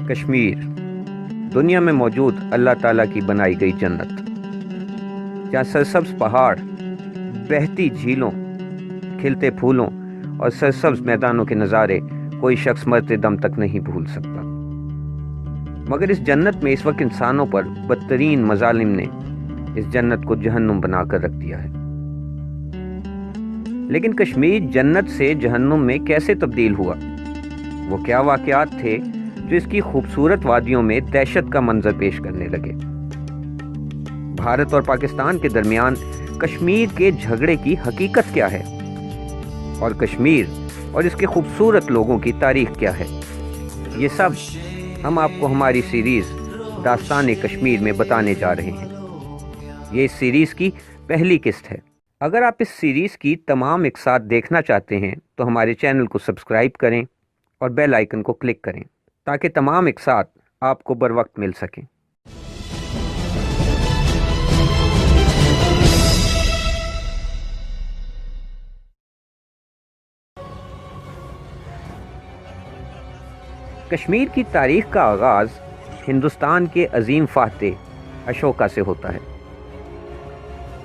کشمیر دنیا میں موجود اللہ تعالیٰ کی بنائی گئی جنت، جہاں سرسبز پہاڑ، بہتی جھیلوں، کھلتے پھولوں اور سرسبز میدانوں کے نظارے کوئی شخص مرتے دم تک نہیں بھول سکتا۔ مگر اس جنت میں اس وقت انسانوں پر بدترین مظالم نے اس جنت کو جہنم بنا کر رکھ دیا ہے۔ لیکن کشمیر جنت سے جہنم میں کیسے تبدیل ہوا؟ وہ کیا واقعات تھے جو اس کی خوبصورت وادیوں میں دہشت کا منظر پیش کرنے لگے؟ بھارت اور پاکستان کے درمیان کشمیر کے جھگڑے کی حقیقت کیا ہے؟ اور کشمیر اور اس کے خوبصورت لوگوں کی تاریخ کیا ہے؟ یہ سب ہم آپ کو ہماری سیریز داستان کشمیر میں بتانے جا رہے ہیں۔ یہ اس سیریز کی پہلی قسط ہے۔ اگر آپ اس سیریز کی تمام اقساط دیکھنا چاہتے ہیں تو ہمارے چینل کو سبسکرائب کریں اور بیل آئیکن کو کلک کریں تاکہ تمام اقساط آپ کو بر وقت مل سکیں۔ کشمیر کی تاریخ کا آغاز ہندوستان کے عظیم فاتح اشوکا سے ہوتا ہے۔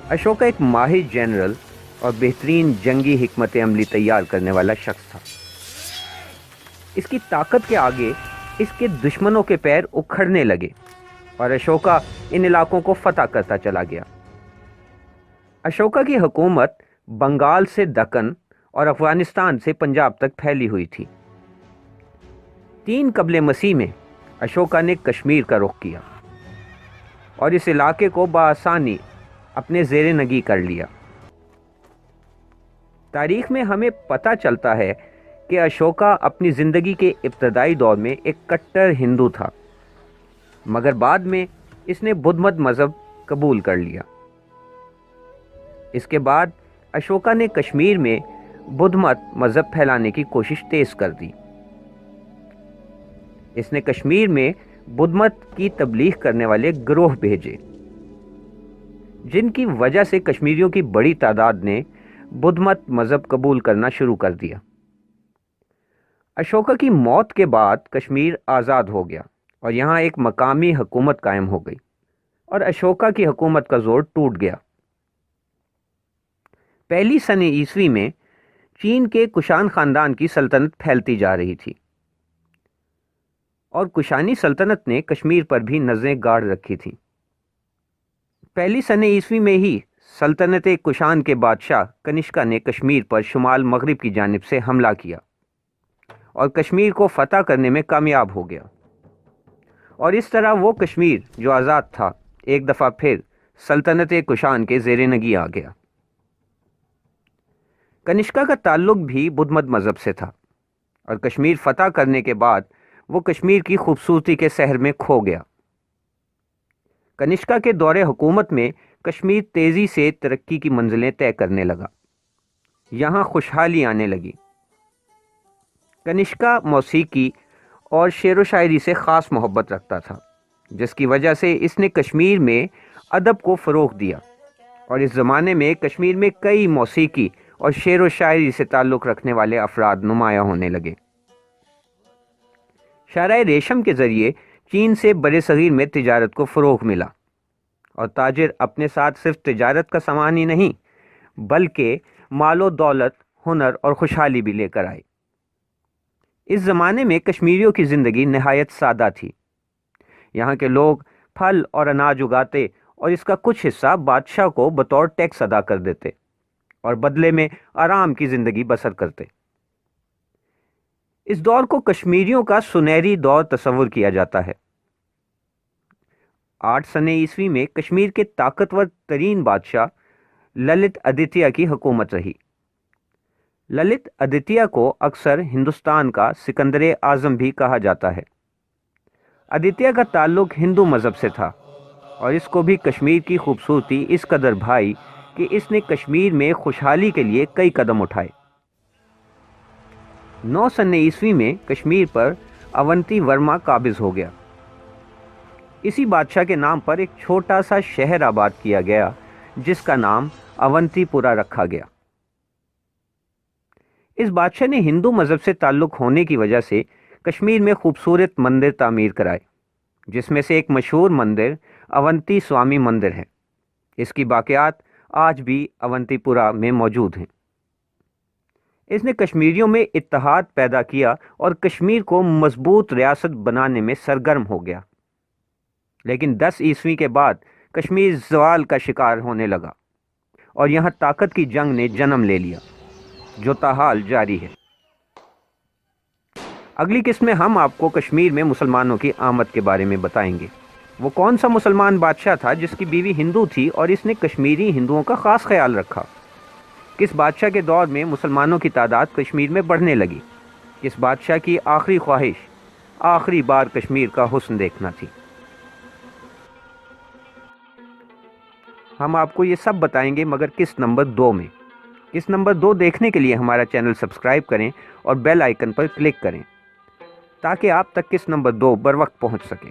اشوکا ایک ماہر جنرل اور بہترین جنگی حکمت عملی تیار کرنے والا شخص تھا۔ اس کی طاقت کے آگے اس کے دشمنوں کے پیر اکھڑنے لگے اور اشوکا ان علاقوں کو فتح کرتا چلا گیا۔ اشوکا کی حکومت بنگال سے دکن اور افغانستان سے پنجاب تک پھیلی ہوئی تھی۔ 3 قبل مسیح میں اشوکا نے کشمیر کا رخ کیا اور اس علاقے کو بآسانی اپنے زیر نگی کر لیا۔ تاریخ میں ہمیں پتہ چلتا ہے کہ اشوکا اپنی زندگی کے ابتدائی دور میں ایک کٹر ہندو تھا، مگر بعد میں اس نے بدھ مت مذہب قبول کر لیا۔ اس کے بعد اشوکا نے کشمیر میں بدھ مت مذہب پھیلانے کی کوشش تیز کر دی۔ اس نے کشمیر میں بدھ مت کی تبلیغ کرنے والے گروہ بھیجے، جن کی وجہ سے کشمیریوں کی بڑی تعداد نے بدھ مت مذہب قبول کرنا شروع کر دیا۔ اشوکا کی موت کے بعد کشمیر آزاد ہو گیا اور یہاں ایک مقامی حکومت قائم ہو گئی اور اشوکا کی حکومت کا زور ٹوٹ گیا۔ پہلی سن عیسوی میں چین کے کشان خاندان کی سلطنت پھیلتی جا رہی تھی اور کشانی سلطنت نے کشمیر پر بھی نظریں گاڑ رکھی تھی۔ پہلی سن عیسوی میں ہی سلطنت کشان کے بادشاہ کنشکا نے کشمیر پر شمال مغرب کی جانب سے حملہ کیا اور کشمیر کو فتح کرنے میں کامیاب ہو گیا، اور اس طرح وہ کشمیر جو آزاد تھا ایک دفعہ پھر سلطنت کشان کے زیر نگی آ گیا۔ کنشکا کا تعلق بھی بدھ مت مذہب سے تھا اور کشمیر فتح کرنے کے بعد وہ کشمیر کی خوبصورتی کے سحر میں کھو گیا۔ کنشکا کے دور حکومت میں کشمیر تیزی سے ترقی کی منزلیں طے کرنے لگا، یہاں خوشحالی آنے لگی۔ کنشکا موسیقی اور شعر و شاعری سے خاص محبت رکھتا تھا، جس کی وجہ سے اس نے کشمیر میں ادب کو فروغ دیا، اور اس زمانے میں کشمیر میں کئی موسیقی اور شعر و شاعری سے تعلق رکھنے والے افراد نمایاں ہونے لگے۔ شاہراہ ریشم کے ذریعے چین سے برِ صغیر میں تجارت کو فروغ ملا، اور تاجر اپنے ساتھ صرف تجارت کا سامان ہی نہیں بلکہ مال و دولت، ہنر اور خوشحالی بھی لے کر آئے۔ اس زمانے میں کشمیریوں کی زندگی نہایت سادہ تھی۔ یہاں کے لوگ پھل اور اناج اگاتے اور اس کا کچھ حصہ بادشاہ کو بطور ٹیکس ادا کر دیتے اور بدلے میں آرام کی زندگی بسر کرتے۔ اس دور کو کشمیریوں کا سنہری دور تصور کیا جاتا ہے۔ 8 سن عیسوی میں کشمیر کے طاقتور ترین بادشاہ للت آدتیہ کی حکومت رہی۔ للت آدتیہ کو اکثر ہندوستان کا سکندر اعظم بھی کہا جاتا ہے۔ آدتیہ کا تعلق ہندو مذہب سے تھا اور اس کو بھی کشمیر کی خوبصورتی اس قدر بھائی کہ اس نے کشمیر میں خوشحالی کے لیے کئی قدم اٹھائے۔ 9 سن عیسوی میں کشمیر پر اونتی ورما قابض ہو گیا۔ اسی بادشاہ کے نام پر ایک چھوٹا سا شہر آباد کیا گیا جس کا نام اونتی پورا رکھا گیا۔ اس بادشاہ نے ہندو مذہب سے تعلق ہونے کی وجہ سے کشمیر میں خوبصورت مندر تعمیر کرائے، جس میں سے ایک مشہور مندر اونتی سوامی مندر ہے۔ اس کی باقیات آج بھی اونتی پورہ میں موجود ہیں۔ اس نے کشمیریوں میں اتحاد پیدا کیا اور کشمیر کو مضبوط ریاست بنانے میں سرگرم ہو گیا۔ لیکن 10 عیسوی کے بعد کشمیر زوال کا شکار ہونے لگا اور یہاں طاقت کی جنگ نے جنم لے لیا، جو تاحال جاری ہے۔ اگلی قسط میں ہم آپ کو کشمیر میں مسلمانوں کی آمد کے بارے میں بتائیں گے۔ وہ کون سا مسلمان بادشاہ تھا جس کی بیوی ہندو تھی اور اس نے کشمیری ہندوؤں کا خاص خیال رکھا؟ کس بادشاہ کے دور میں مسلمانوں کی تعداد کشمیر میں بڑھنے لگی؟ کس بادشاہ کی آخری خواہش آخری بار کشمیر کا حسن دیکھنا تھی؟ ہم آپ کو یہ سب بتائیں گے، مگر قسط نمبر 2 میں۔ قسط نمبر 2 دیکھنے کے لیے ہمارا چینل سبسکرائب کریں اور بیل آئیکن پر کلک کریں تاکہ آپ تک قسط نمبر 2 بر وقت پہنچ سکے۔